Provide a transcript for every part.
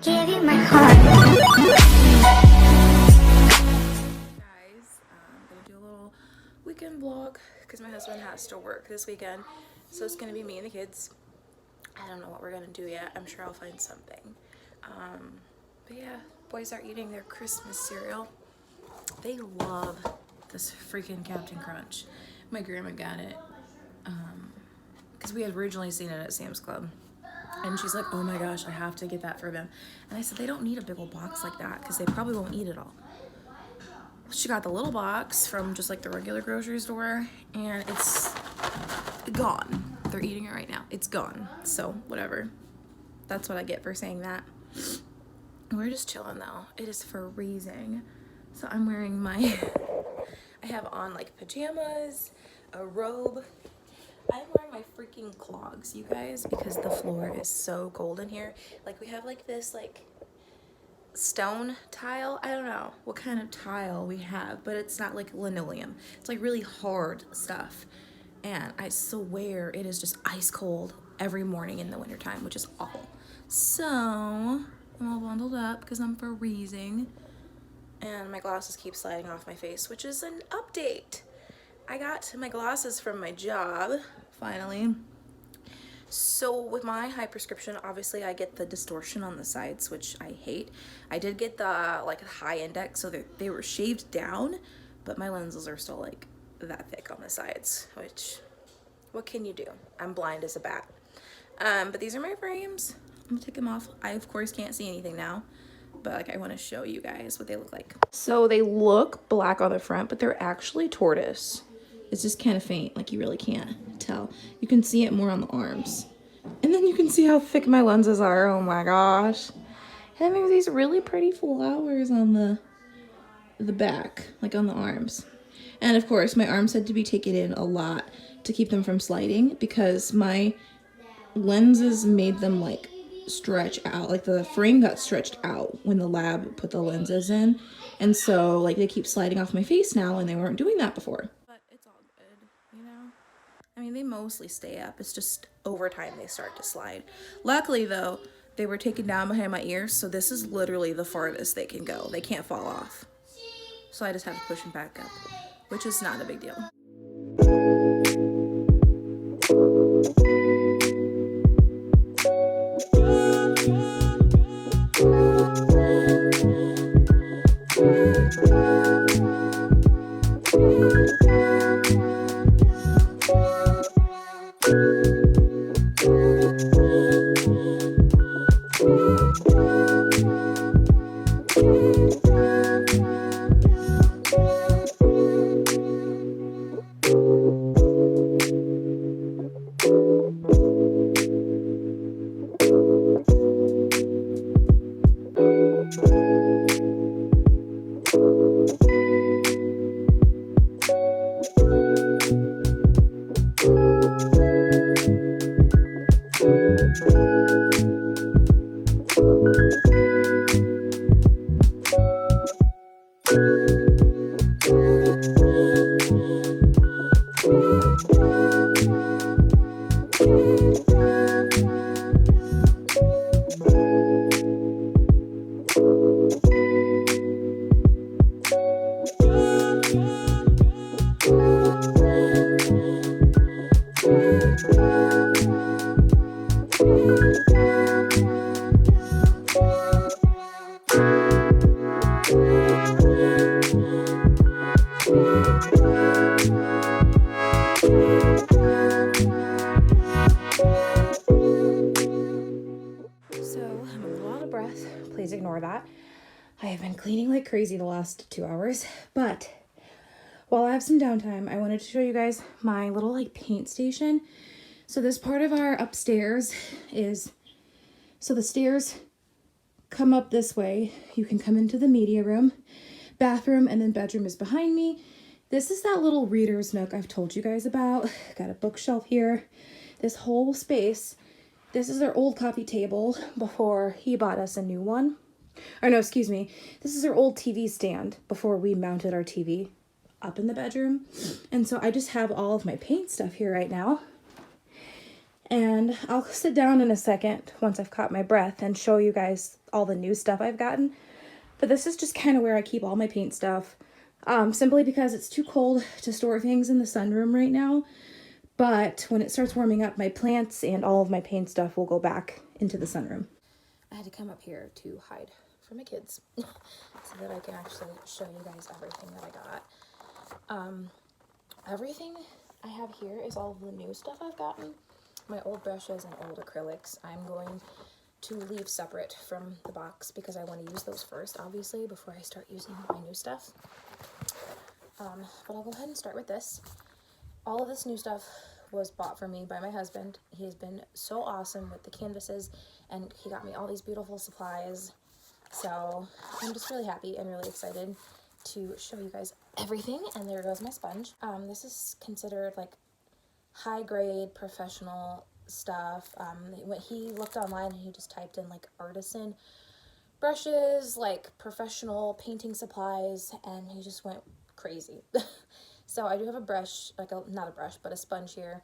give you my heart. Guys, I'm gonna do a little weekend vlog because my husband has to work this weekend, so it's gonna be me and the kids. I don't know what we're gonna do yet. I'm sure I'll find something. But yeah, boys are eating their Christmas cereal. They love this freaking Captain Crunch. My grandma got it because we had originally seen it at Sam's Club. And she's like, oh my gosh, I have to get that for them. And I said, they don't need a big old box like that because they probably won't eat it all. She got the little box from just like the regular grocery store and it's gone. They're eating it right now. It's gone. So whatever. That's what I get for saying that. We're just chilling though. It is freezing. So I'm wearing my, I have on like pajamas, a robe. I'm wearing my freaking clogs, you guys, because the floor is so cold in here. Like we have like this like stone tile. I don't know what kind of tile we have, but it's not like linoleum. It's like really hard stuff. And I swear it is just ice cold every morning in the wintertime, which is awful. So I'm all bundled up because I'm freezing. And my glasses keep sliding off my face, which is an update. I got my glasses from my job, finally. So with my high prescription, obviously I get the distortion on the sides, which I hate. I did get the like high index, so they were shaved down, but my lenses are still like that thick on the sides, which, what can you do? I'm blind as a bat. But these are my frames. I'm gonna take them off. I of course can't see anything now, but like I want to show you guys what they look like. So they look black on the front, but they're actually tortoise. It's just kind of faint, like you really can't tell. You can see it more on the arms. And then you can see how thick my lenses are. Oh my gosh. And there's these really pretty flowers on the back, like on the arms. And of course, my arms had to be taken in a lot to keep them from sliding because my lenses made them like stretch out. Like the frame got stretched out when the lab put the lenses in. And so like they keep sliding off my face now and they weren't doing that before. But it's all good, you know? I mean, they mostly stay up. It's just over time they start to slide. Luckily though, they were taken down behind my ears, so this is literally the farthest they can go. They can't fall off. So I just have to push them back up, which is not a big deal. Please ignore that. I have been cleaning like crazy the last 2 hours, but while I have some downtime, I wanted to show you guys my little like paint station. So this part of our upstairs is, so the stairs come up this way. You can come into the media room, bathroom, and then bedroom is behind me. This is that little reader's nook I've told you guys about. Got a bookshelf here. This whole space. This is our old coffee table before he bought us a new one. Or no, excuse me. This is our old TV stand before we mounted our TV up in the bedroom. And so I just have all of my paint stuff here right now. And I'll sit down in a second once I've caught my breath and show you guys all the new stuff I've gotten. But this is just kind of where I keep all my paint stuff. Simply because it's too cold to store things in the sunroom right now. But when it starts warming up, my plants and all of my paint stuff will go back into the sunroom. I had to come up here to hide from my kids so that I can actually show you guys everything that I got. Everything I have here is all of the new stuff I've gotten. My old brushes and old acrylics I'm going to leave separate from the box because I want to use those first, obviously, before I start using my new stuff. But I'll go ahead and start with this. All of this new stuff was bought for me by my husband. He's been so awesome with the canvases, and he got me all these beautiful supplies. So I'm just really happy and really excited to show you guys everything. And there goes my sponge. This is considered like high grade professional stuff. When he looked online and he just typed in like artisan brushes, like professional painting supplies, and he just went crazy. So I do have a brush, like not a brush, but a sponge here.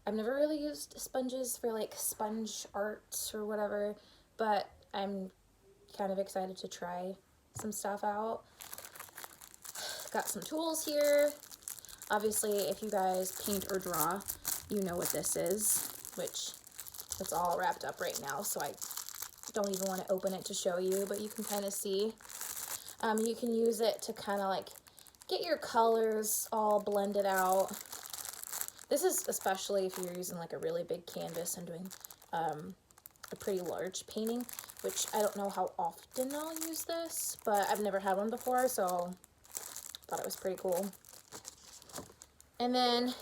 I've never really used sponges for like sponge art or whatever, but I'm kind of excited to try some stuff out. Got some tools here. Obviously, if you guys paint or draw, you know what this is, which it's all wrapped up right now, so I don't even want to open it to show you, but you can kind of see. You can use it to kind of like get your colors all blended out. This is especially if you're using like a really big canvas and doing a pretty large painting, which I don't know how often I'll use this, but I've never had one before, so thought it was pretty cool. And then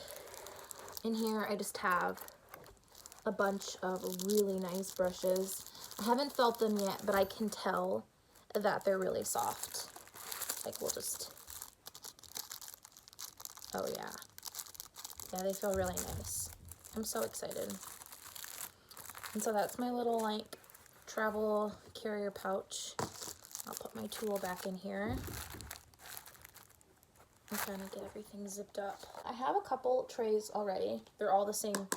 in here I just have a bunch of really nice brushes. I haven't felt them yet, but I can tell that they're really soft. Like we'll just, oh yeah. Yeah, they feel really nice. I'm so excited. And so that's my little like travel carrier pouch. I'll put my tool back in here and kind of get everything zipped up. I have a couple trays already. They're all the same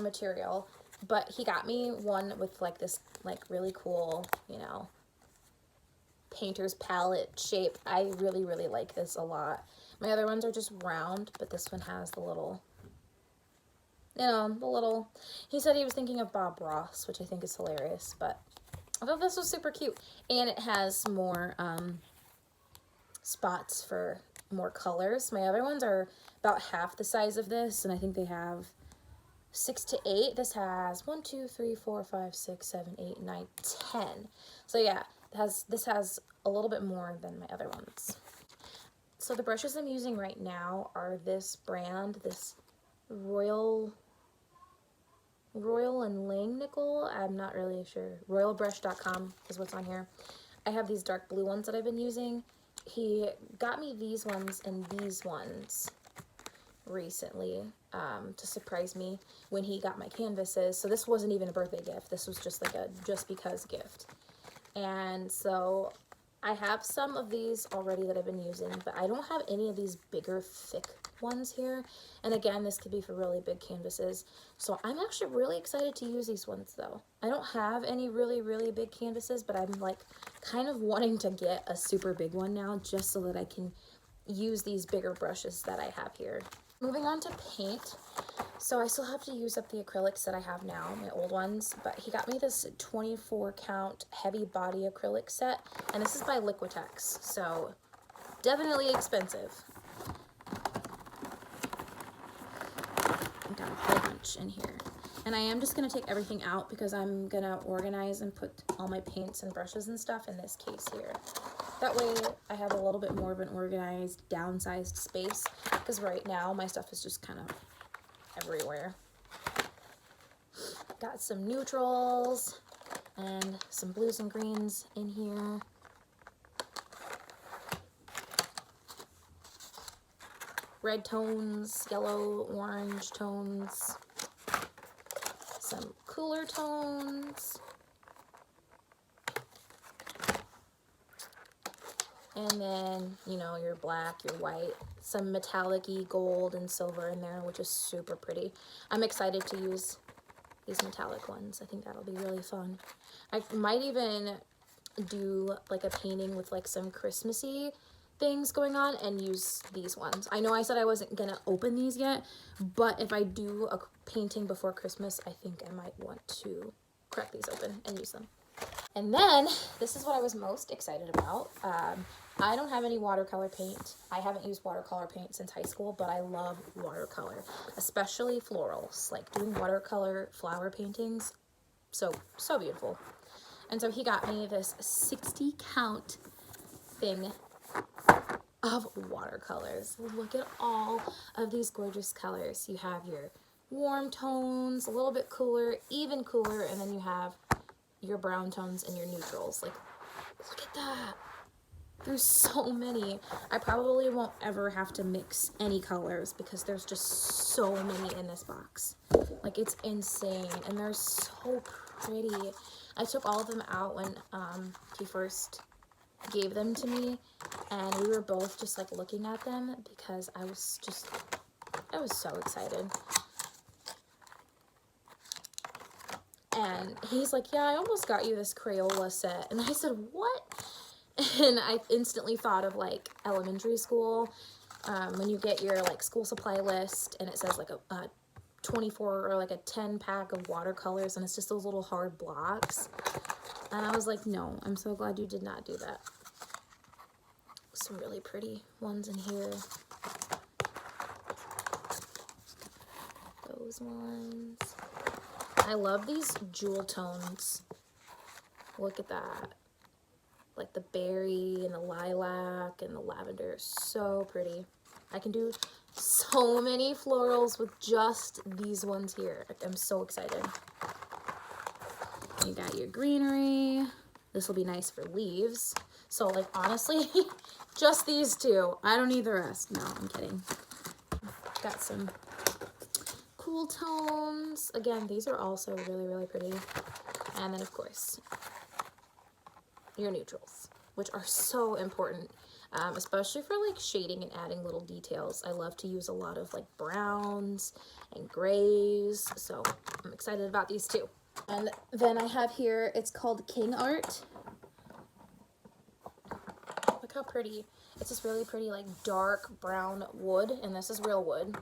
material, but he got me one with like this like really cool, you know, painter's palette shape. I really, really like this a lot. My other ones are just round, but this one has the little, you know, the little, he said he was thinking of Bob Ross, which I think is hilarious, but I thought this was super cute. And it has more spots for more colors. My other ones are about half the size of this, and I think they have 6 to 8. This has 1, 2, 3, 4, 5, 6, 7, 8, 9, 10. So yeah, this has a little bit more than my other ones. So the brushes I'm using right now are this brand, this Royal and Langnickel. I'm not really sure. Royalbrush.com is what's on here. I have these dark blue ones that I've been using. He got me these ones and these ones recently to surprise me when he got my canvases. So this wasn't even a birthday gift. This was just like a just because gift. And so I have some of these already that I've been using, but I don't have any of these bigger, thick ones here. And again, this could be for really big canvases. So I'm actually really excited to use these ones though. I don't have any really, really big canvases, but I'm like kind of wanting to get a super big one now just so that I can use these bigger brushes that I have here. Moving on to paint. So I still have to use up the acrylics that I have now, my old ones, but he got me this 24 count heavy body acrylic set, and this is by Liquitex, so definitely expensive. I've got a whole bunch in here. And I am just going to take everything out because I'm going to organize and put all my paints and brushes and stuff in this case here. That way I have a little bit more of an organized, downsized space, because right now my stuff is just kind of everywhere. Got some neutrals and some blues and greens in here. Red tones, yellow, orange tones, some cooler tones, and then, you know, your black, your white, some metallic-y gold and silver in there, which is super pretty. I'm excited to use these metallic ones. I think that'll be really fun. I might even do like a painting with like some Christmassy things going on and use these ones. I know I said I wasn't gonna open these yet, but if I do a painting before Christmas, I think I might want to crack these open and use them. And then this is what I was most excited about. I don't have any watercolor paint. I haven't used watercolor paint since high school, but I love watercolor, especially florals, like doing watercolor flower paintings. So beautiful. And so he got me this 60 count thing of watercolors. Look at all of these gorgeous colors. You have your warm tones, a little bit cooler, even cooler, and then you have your brown tones and your neutrals. Like, look at that. There's so many. I probably won't ever have to mix any colors because there's just so many in this box. Like, it's insane, and they're so pretty. I took all of them out when he first gave them to me, and we were both just like looking at them because I was so excited. And he's like, yeah, I almost got you this Crayola set. And I said, what? And I instantly thought of like elementary school, when you get your like school supply list and it says like a 24 or like a 10 pack of watercolors, and it's just those little hard blocks. And I was like, no, I'm so glad you did not do that. Some really pretty ones in here. Those ones. I love these jewel tones. Look at that. Like the berry and the lilac and the lavender. So pretty. I can do so many florals with just these ones here. I'm so excited. You got your greenery. This will be nice for leaves. So like honestly, just these two. I don't need the rest. No, I'm kidding. Got some cool tones. Again, these are also really, really pretty. And then of course, your neutrals, which are so important, especially for like shading and adding little details. I love to use a lot of like browns and grays. So I'm excited about these too. And then I have here, it's called King Art. Look how pretty. It's this really pretty like dark brown wood, and this is real wood,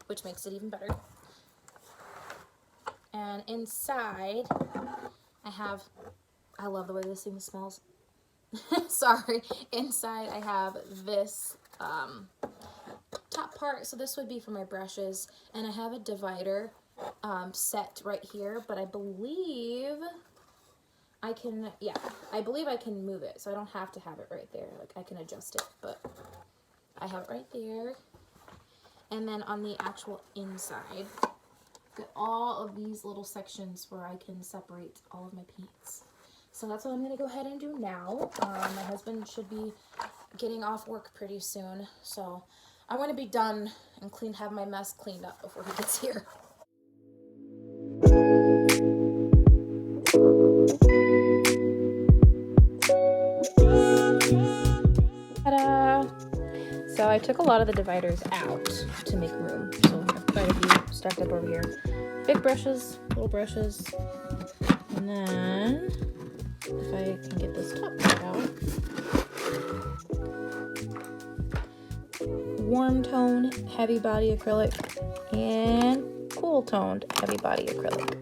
which makes it even better. And inside I love the way this thing smells. Sorry. Inside I have this top part, so this would be for my brushes, and I have a divider set right here, but I believe I can, I believe I can move it, so I don't have to have it right there. Like, I can adjust it, but I have it right there. And then on the actual inside, got all of these little sections where I can separate all of my paints. So that's what I'm gonna go ahead and do now. My husband should be getting off work pretty soon, so I want to be done and have my mess cleaned up before he gets here. Ta-da! So I took a lot of the dividers out to make room. So I have quite a few stacked up over here. Big brushes, little brushes, and then if I can get this top part out. Warm tone, heavy body acrylic, and cool toned, heavy body acrylic.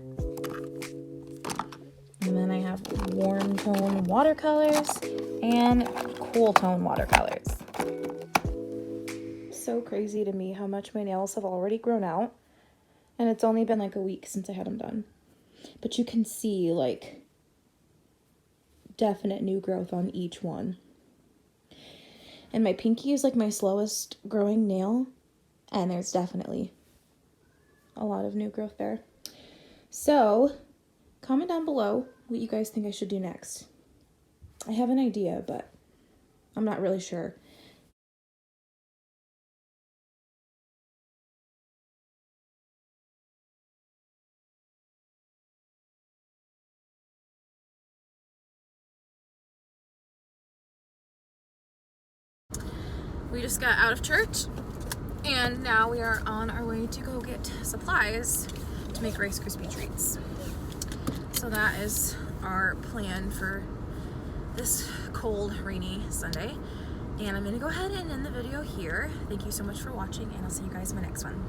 And then I have warm tone watercolors and cool tone watercolors. So crazy to me how much my nails have already grown out. And it's only been like a week since I had them done. But you can see like definite new growth on each one. And my pinky is like my slowest growing nail, and there's definitely a lot of new growth there. So comment down below what you guys think I should do next. I have an idea, but I'm not really sure. We just got out of church, and now we are on our way to go get supplies to make Rice Krispie treats. So that is our plan for this cold, rainy Sunday. And I'm gonna go ahead and end the video here. Thank you so much for watching, and I'll see you guys in my next one.